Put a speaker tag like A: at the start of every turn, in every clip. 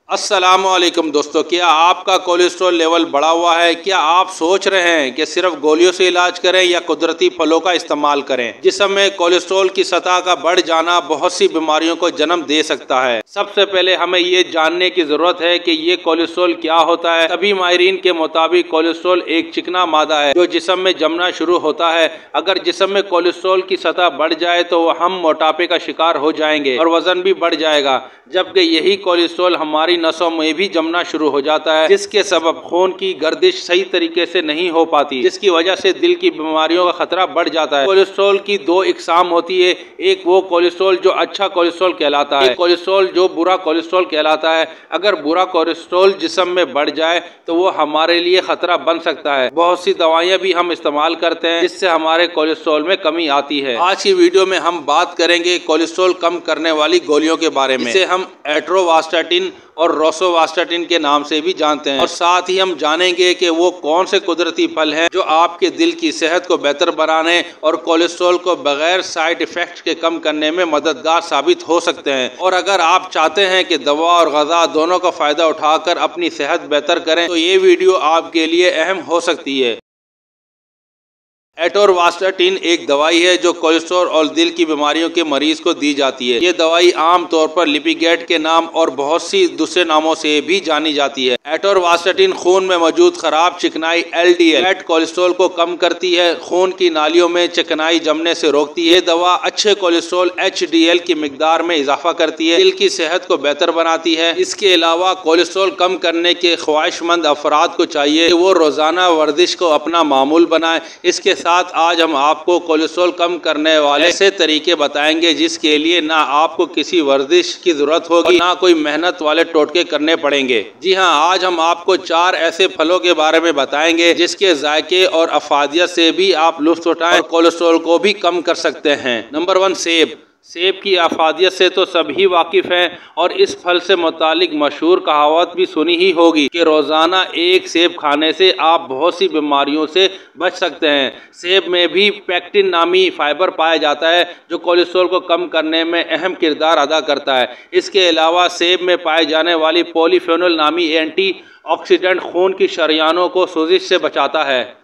A: अस्सलामुअलैकुम दोस्तों, क्या आपका कोलेस्ट्रॉल लेवल बढ़ा हुआ है? क्या आप सोच रहे हैं कि सिर्फ गोलियों से इलाज करें या कुदरती फलों का इस्तेमाल करें? जिसम में कोलेस्ट्रॉल की सतह का बढ़ जाना बहुत सी बीमारियों को जन्म दे सकता है। सबसे पहले हमें ये जानने की जरूरत है कि ये कोलेस्ट्रॉल क्या होता है। सभी माहिरीन के मुताबिक कोलेस्ट्रॉल एक चिकना मादा है जो जिसम में जमना शुरू होता है। अगर जिसम में कोलेस्ट्रॉल की सतह बढ़ जाए तो हम मोटापे का शिकार हो जाएंगे और वजन भी बढ़ जाएगा, जबकि यही कोलेस्ट्रॉल हमारी नसों में भी जमना शुरू हो जाता है, जिसके सबब खून की गर्दिश सही तरीके से नहीं हो पाती, जिसकी वजह से दिल की बीमारियों का खतरा बढ़ जाता है। कोलेस्ट्रॉल की दो इकसाम होती है, एक वो कोलेस्ट्रॉल जो अच्छा कोलेस्ट्रॉल कहलाता है, एक कोलेस्ट्रॉल जो बुरा कोलेस्ट्रॉल कहलाता है। अगर बुरा कोलेस्ट्रॉल जिस्म में बढ़ जाए तो वो हमारे लिए खतरा बन सकता है। बहुत सी दवाइयाँ भी हम इस्तेमाल करते हैं जिससे हमारे कोलेस्ट्रॉल में कमी आती है। आज की वीडियो में हम बात करेंगे कोलेस्ट्रॉल कम करने वाली गोलियों के बारे में, जिसे हम एट्रोवास्टाटिन और रोसोवास्टाटिन के नाम से भी जानते हैं, और साथ ही हम जानेंगे कि वो कौन से कुदरती फल हैं जो आपके दिल की सेहत को बेहतर बनाने और कोलेस्ट्रॉल को बगैर साइड इफेक्ट के कम करने में मददगार साबित हो सकते हैं। और अगर आप चाहते हैं कि दवा और ग़िज़ा दोनों का फ़ायदा उठाकर अपनी सेहत बेहतर करें तो ये वीडियो आपके लिए अहम हो सकती है। एटोरवास्टाटिन एक दवाई है जो कोलेस्ट्रॉल और दिल की बीमारियों के मरीज को दी जाती है। ये दवाई आम तौर पर लिपिगेट के नाम और बहुत सी दूसरे नामों से भी जानी जाती है। एटोरवास्टाटिन खून में मौजूद खराब चिकनाई LDL बैड कोलेस्ट्रॉल को कम करती है, खून की नालियों में चिकनाई जमने से रोकती है। ये दवा अच्छे कोलेस्ट्रॉल HDL की मिकदार में इजाफा करती है, दिल की सेहत को बेहतर बनाती है। इसके अलावा कोलेस्ट्रॉल कम करने के ख्वाहिशमंद अफराद को चाहिए कि वो रोजाना वर्जिश को अपना मामूल बनाए। इसके साथ आज हम आपको कोलेस्ट्रॉल कम करने वाले ऐसे तरीके बताएंगे जिसके लिए ना आपको किसी वर्जिश की जरूरत होगी, ना कोई मेहनत वाले टोटके करने पड़ेंगे। जी हाँ, आज हम आपको 4 ऐसे फलों के बारे में बताएंगे जिसके जायके और अफादियत से भी आप लुत्फ उठाएं और कोलेस्ट्रॉल को भी कम कर सकते हैं। नंबर 1, सेब। सेब की अफादियत से तो सभी वाकिफ़ हैं और इस फल से मुतालिक मशहूर कहावत भी सुनी ही होगी कि रोज़ाना एक सेब खाने से आप बहुत सी बीमारियों से बच सकते हैं। सेब में भी पेक्टिन नामी फाइबर पाया जाता है जो कोलेस्ट्रॉल को कम करने में अहम किरदार अदा करता है। इसके अलावा सेब में पाए जाने वाली पॉलीफेनोल नामी एंटीऑक्सीडेंट खून की शरियानों को सोजिश से बचाता है।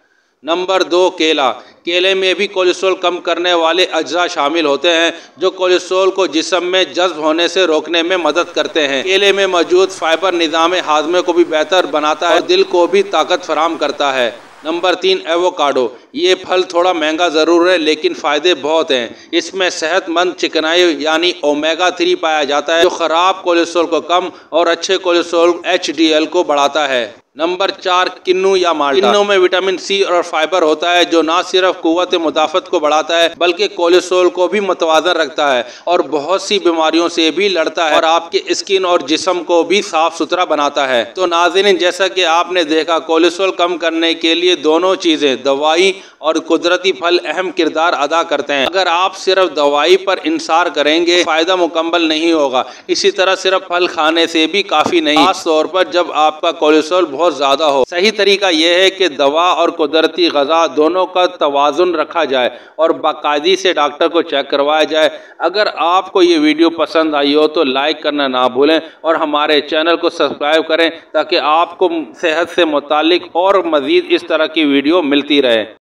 A: नंबर 2, केला। केले में भी कोलेस्ट्रॉल कम करने वाले अज्जा शामिल होते हैं जो कोलेस्ट्रॉल को जिस्म में जज्ब होने से रोकने में मदद करते हैं। केले में मौजूद फाइबर निज़ाम हाज़मे को भी बेहतर बनाता है और दिल को भी ताकत फराहम करता है। Number 3, avocado. ये फल थोड़ा महंगा ज़रूर है लेकिन फ़ायदे बहुत हैं। इसमें सेहतमंद चिकनाई यानी ओमेगा 3 पाया जाता है जो ख़राब कोलेस्ट्रॉल को कम और अच्छे कोलेस्ट्रॉल HDL को बढ़ाता है। नंबर 4, किन्नू या माल्टा। किन्नू में विटामिन C और फाइबर होता है जो न सिर्फ कुव्वत मुदाफ़त को बढ़ाता है बल्कि कोलेस्ट्रॉल को भी मुतवाज़न रखता है और बहुत सी बीमारियों से भी लड़ता है और आपके स्किन और जिस्म को भी साफ सुथरा बनाता है। तो नाज़रीन, जैसा कि आपने देखा, कोलेस्ट्रॉल कम करने के लिए दोनों चीज़ें, दवाई और कुदरती फल, अहम किरदार अदा करते हैं। अगर आप सिर्फ दवाई पर इंसार करेंगे फ़ायदा मुकम्मल नहीं होगा। इसी तरह सिर्फ फल खाने से भी काफ़ी नहीं, खास तौर पर जब आपका कोलेस्ट्रॉल बहुत ज़्यादा हो। सही तरीका यह है कि दवा और कुदरती ग़िज़ा दोनों का तवाज़ुन रखा जाए और बाकायदगी से डॉक्टर को चेक करवाया जाए। अगर आपको ये वीडियो पसंद आई हो तो लाइक करना ना भूलें और हमारे चैनल को सब्सक्राइब करें ताकि आपको सेहत से मुतालिक और मज़ीद इस तरह की वीडियो मिलती रहे।